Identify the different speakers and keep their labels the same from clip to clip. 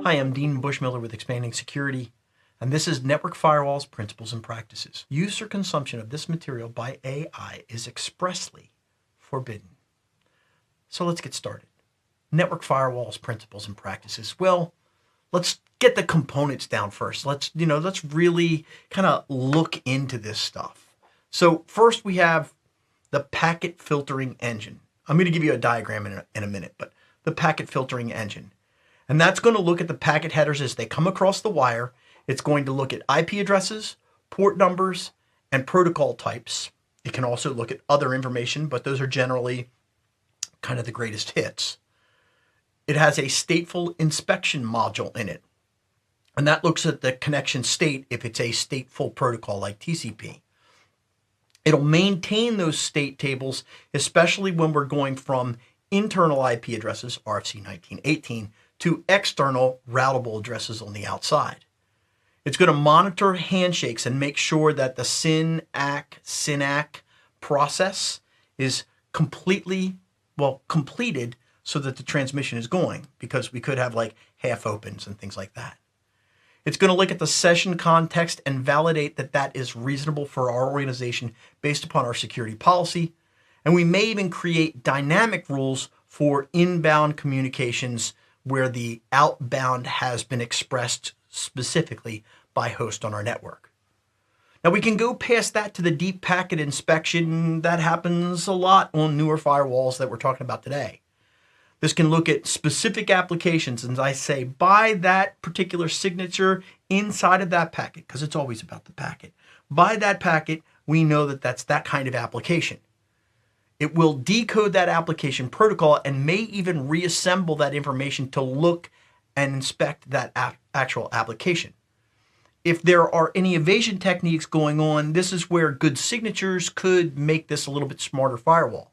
Speaker 1: Hi, I'm Dean Bushmiller with Expanding Security, and this is Network Firewalls, Principles and Practices. Use or consumption of this material by AI is expressly forbidden. So let's get started. Network Firewalls, Principles and Practices. Well, let's get the components down first. Let's really kind of look into this stuff. So first we have the packet filtering engine. I'm going to give you a diagram in a minute, but the packet filtering engine. And that's going to look at the packet headers as they come across the wire. It's going to look at IP addresses, port numbers, and protocol types. It can also look at other information, but those are generally kind of the greatest hits. It has a stateful inspection module in it. And that looks at the connection state if it's a stateful protocol like TCP. It'll maintain those state tables, especially when we're going from internal IP addresses, RFC 1918, to external routable addresses on the outside. It's going to monitor handshakes and make sure that the SYN-ACK process is completed so that the transmission is going, because we could have like half opens and things like that. It's going to look at the session context and validate that that is reasonable for our organization based upon our security policy. And we may even create dynamic rules for inbound communications where the outbound has been expressed specifically by host on our network. Now we can go past that to the deep packet inspection. That happens a lot on newer firewalls that we're talking about today. This can look at specific applications, and I say by that particular signature inside of that packet, because it's always about the packet. By that packet, we know that that's that kind of application. It will decode that application protocol and may even reassemble that information to look and inspect that actual application. If there are any evasion techniques going on, this is where good signatures could make this a little bit smarter firewall.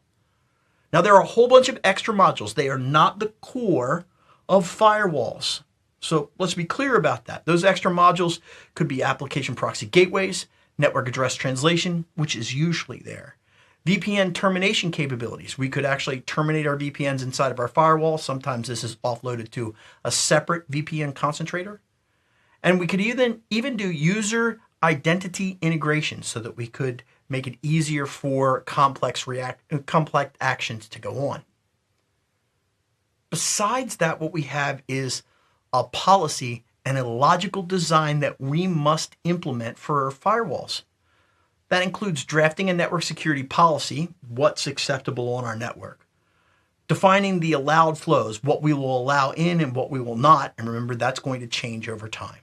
Speaker 1: Now, there are a whole bunch of extra modules. They are not the core of firewalls. So let's be clear about that. Those extra modules could be application proxy gateways, network address translation, which is usually there. VPN termination capabilities. We could actually terminate our VPNs inside of our firewall. Sometimes this is offloaded to a separate VPN concentrator. And we could even do user identity integration so that we could make it easier for complex actions to go on. Besides that, what we have is a policy and a logical design that we must implement for our firewalls. That includes drafting a network security policy, what's acceptable on our network, defining the allowed flows, what we will allow in and what we will not, and remember that's going to change over time.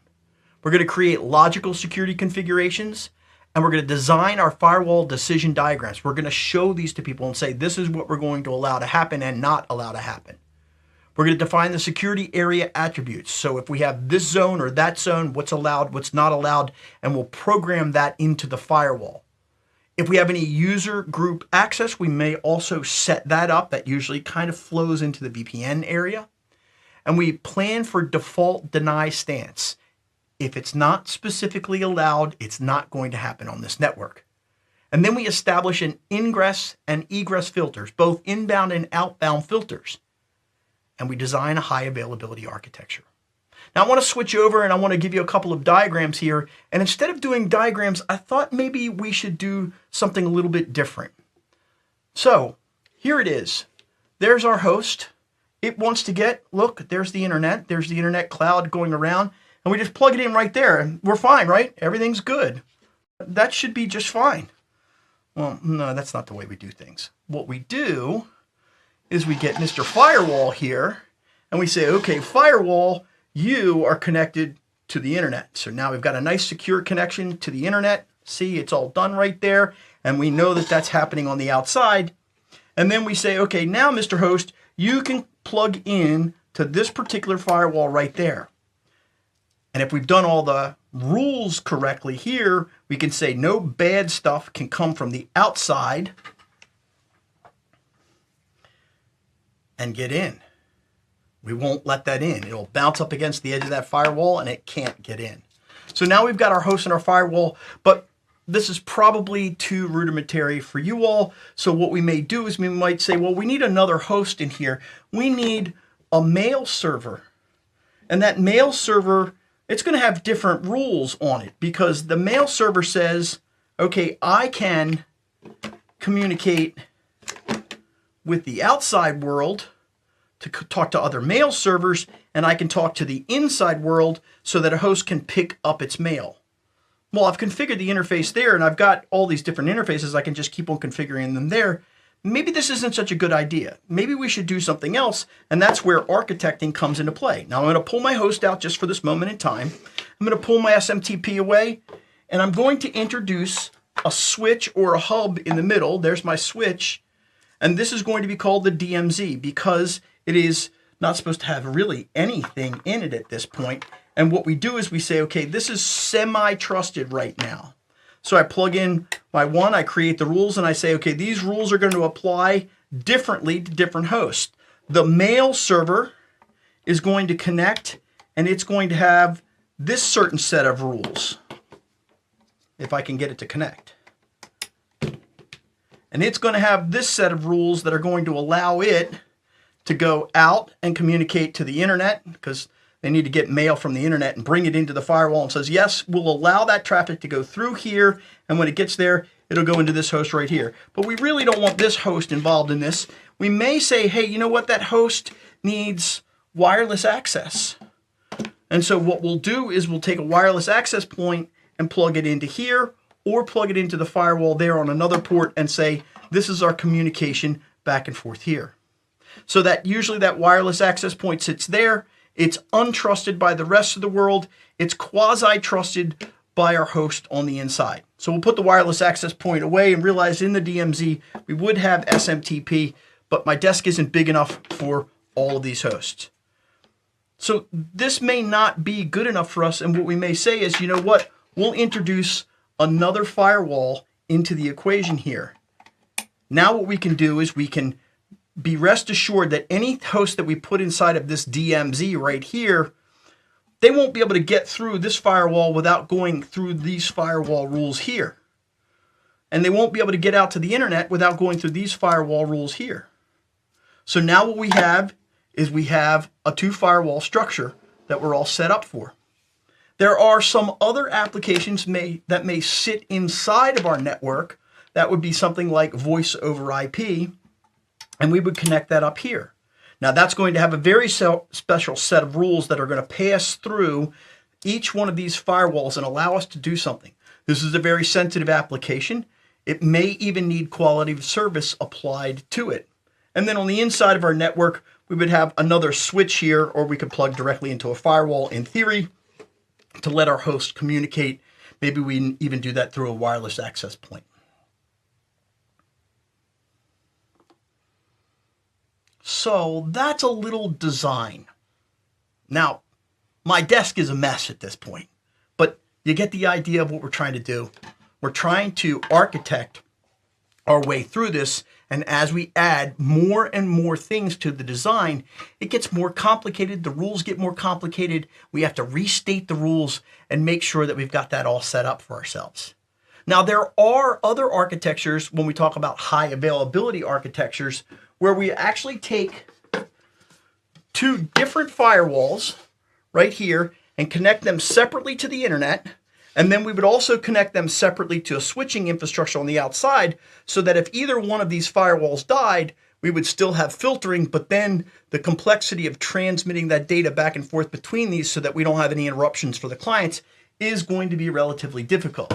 Speaker 1: We're going to create logical security configurations, and we're going to design our firewall decision diagrams. We're going to show these to people and say, this is what we're going to allow to happen and not allow to happen. We're going to define the security area attributes. So if we have this zone or that zone, what's allowed, what's not allowed, and we'll program that into the firewall. If we have any user group access, we may also set that up. That usually kind of flows into the VPN area. And we plan for default deny stance. If it's not specifically allowed, it's not going to happen on this network. And then we establish an ingress and egress filters, both inbound and outbound filters. And we design a high availability architecture. Now I want to switch over and I want to give you a couple of diagrams here. And instead of doing diagrams, I thought maybe we should do something a little bit different. So here it is. There's our host. It wants to get, look, there's the internet cloud going around. And we just plug it in right there and we're fine, right? Everything's good. That should be just fine. Well, no, that's not the way we do things. What we do is we get Mr. Firewall here and we say, okay, Firewall, you are connected to the internet. So now we've got a nice secure connection to the internet. See, it's all done right there. And we know that that's happening on the outside. And then we say, okay, now Mr. Host, you can plug in to this particular firewall right there. And if we've done all the rules correctly here, we can say no bad stuff can come from the outside and get in. We won't let that in. It'll bounce up against the edge of that firewall and it can't get in. So now we've got our host and our firewall, but this is probably too rudimentary for you all. So what we may do is we might say, well, we need another host in here. We need a mail server. And that mail server, it's going to have different rules on it, because the mail server says, okay, I can communicate with the outside world to talk to other mail servers, and I can talk to the inside world so that a host can pick up its mail. Well, I've configured the interface there, and I've got all these different interfaces. I can just keep on configuring them there. Maybe this isn't such a good idea. Maybe we should do something else, and that's where architecting comes into play. Now I'm going to pull my host out just for this moment in time. I'm going to pull my SMTP away, and I'm going to introduce a switch or a hub in the middle. There's my switch, and this is going to be called the DMZ because it is not supposed to have really anything in it at this point. And what we do is we say, okay, this is semi-trusted right now. So I plug in my one, I create the rules, and I say, okay, these rules are going to apply differently to different hosts. The mail server is going to connect, and it's going to have this certain set of rules, if I can get it to connect. And it's going to have this set of rules that are going to allow it to go out and communicate to the internet, because they need to get mail from the internet and bring it into the firewall, and says, yes, we'll allow that traffic to go through here, and when it gets there, it'll go into this host right here. But we really don't want this host involved in this. We may say, hey, you know what? That host needs wireless access. And so what we'll do is we'll take a wireless access point and plug it into here, or plug it into the firewall there on another port and say, this is our communication back and forth here. So that usually that wireless access point sits there. It's untrusted by the rest of the world. It's quasi-trusted by our host on the inside. So we'll put the wireless access point away and realize in the DMZ we would have SMTP, but my desk isn't big enough for all of these hosts. So this may not be good enough for us, and what we may say is, you know what, we'll introduce another firewall into the equation here. Now what we can do is we can be rest assured that any host that we put inside of this DMZ right here, they won't be able to get through this firewall without going through these firewall rules here. And they won't be able to get out to the internet without going through these firewall rules here. So now what we have is we have a two firewall structure that we're all set up for. There are some other applications that may sit inside of our network. That would be something like voice over IP. And we would connect that up here. Now that's going to have a very special set of rules that are going to pass through each one of these firewalls and allow us to do something. This is a very sensitive application. It may even need quality of service applied to it. And then on the inside of our network, we would have another switch here, or we could plug directly into a firewall in theory to let our host communicate. Maybe we even do that through a wireless access point. So that's a little design. Now, my desk is a mess at this point, but you get the idea of what we're trying to do. We're trying to architect our way through this, and as we add more and more things to the design, it gets more complicated. The rules get more complicated. We have to restate the rules and make sure that we've got that all set up for ourselves. Now, there are other architectures when we talk about high availability architectures where we actually take two different firewalls right here and connect them separately to the internet. And then we would also connect them separately to a switching infrastructure on the outside, so that if either one of these firewalls died, we would still have filtering, but then the complexity of transmitting that data back and forth between these so that we don't have any interruptions for the clients is going to be relatively difficult.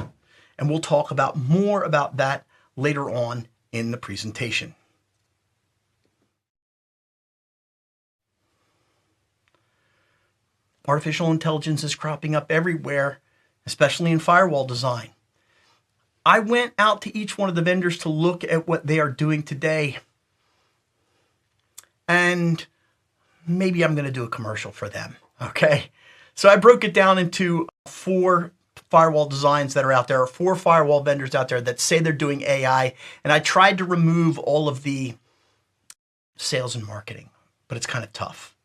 Speaker 1: And we'll talk about more about that later on in the presentation. Artificial intelligence is cropping up everywhere, especially in firewall design. I went out to each one of the vendors to look at what they are doing today. And maybe I'm going to do a commercial for them, okay? So I broke it down into 4 firewall designs that are out there, 4 firewall vendors out there that say they're doing AI, and I tried to remove all of the sales and marketing, but it's kind of tough.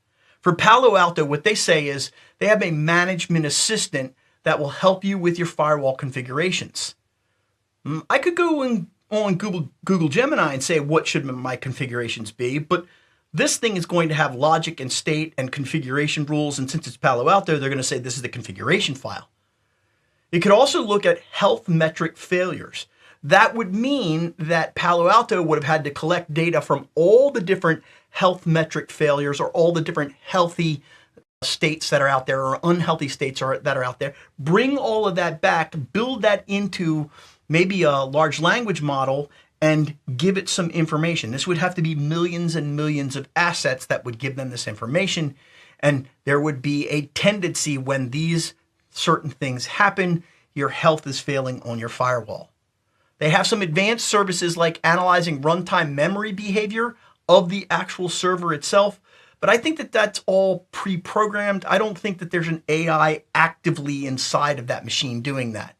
Speaker 1: For Palo Alto, what they say is they have a management assistant that will help you with your firewall configurations. I could go on Google Gemini and say, what should my configurations be? But this thing is going to have logic and state and configuration rules. And since it's Palo Alto, they're going to say this is the configuration file. It could also look at health metric failures. That would mean that Palo Alto would have had to collect data from all the different health metric failures or all the different healthy states that are out there or unhealthy states that are out there, bring all of that back, build that into maybe a large language model and give it some information. This would have to be millions and millions of assets that would give them this information. And there would be a tendency when these certain things happen, your health is failing on your firewall. They have some advanced services like analyzing runtime memory behavior of the actual server itself. But I think that that's all pre-programmed. I don't think that there's an AI actively inside of that machine doing that.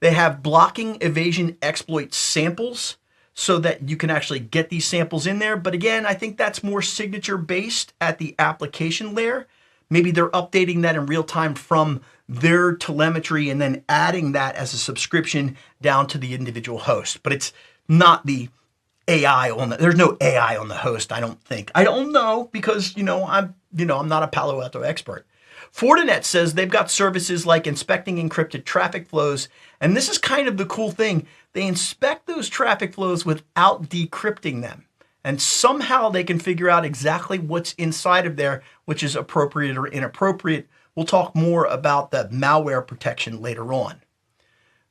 Speaker 1: They have blocking evasion exploit samples so that you can actually get these samples in there. But again, I think that's more signature based at the application layer. Maybe they're updating that in real time from their telemetry and then adding that as a subscription down to the individual host. But it's not the AI there's no AI on the host, I don't think. I don't know because, I'm not a Palo Alto expert. Fortinet says they've got services like inspecting encrypted traffic flows. And this is kind of the cool thing. They inspect those traffic flows without decrypting them. And somehow they can figure out exactly what's inside of there, which is appropriate or inappropriate. We'll talk more about the malware protection later on.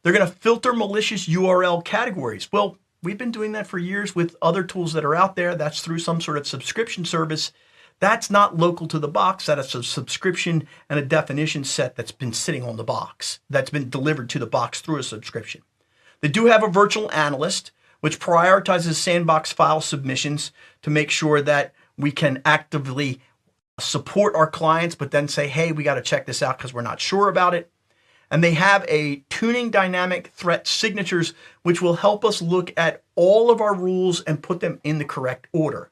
Speaker 1: They're going to filter malicious URL categories. Well, we've been doing that for years with other tools that are out there. That's through some sort of subscription service. That's not local to the box. That's a subscription and a definition set that's been sitting on the box, that's been delivered to the box through a subscription. They do have a virtual analyst, which prioritizes sandbox file submissions to make sure that we can actively support our clients, but then say, hey, we got to check this out because we're not sure about it. And they have a tuning dynamic threat signatures, which will help us look at all of our rules and put them in the correct order.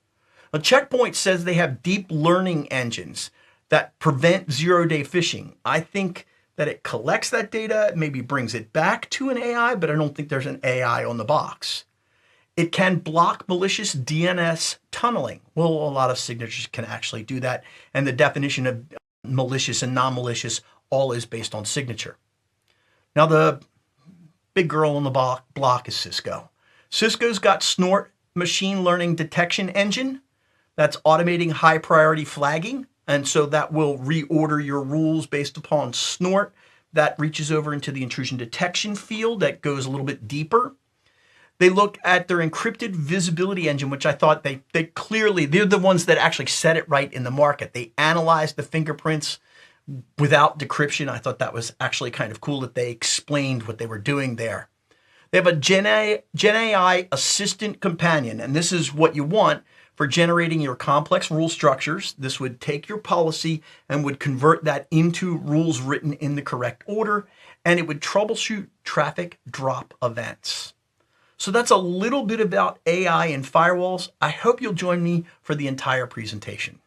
Speaker 1: A Checkpoint says they have deep learning engines that prevent zero-day phishing. I think that it collects that data, maybe brings it back to an AI, but I don't think there's an AI on the box. It can block malicious DNS tunneling. Well, a lot of signatures can actually do that. And the definition of malicious and non-malicious all is based on signature. Now, the big girl on the block is Cisco. Cisco's got Snort machine learning detection engine that's automating high priority flagging. And so that will reorder your rules based upon Snort. That reaches over into the intrusion detection field that goes a little bit deeper. They look at their encrypted visibility engine, which I thought they're the ones that actually set it right in the market. They analyzed the fingerprints without decryption. I thought that was actually kind of cool that they explained what they were doing there. They have a Gen AI assistant companion, and this is what you want for generating your complex rule structures. This would take your policy and would convert that into rules written in the correct order, and it would troubleshoot traffic drop events. So that's a little bit about AI and firewalls. I hope you'll join me for the entire presentation.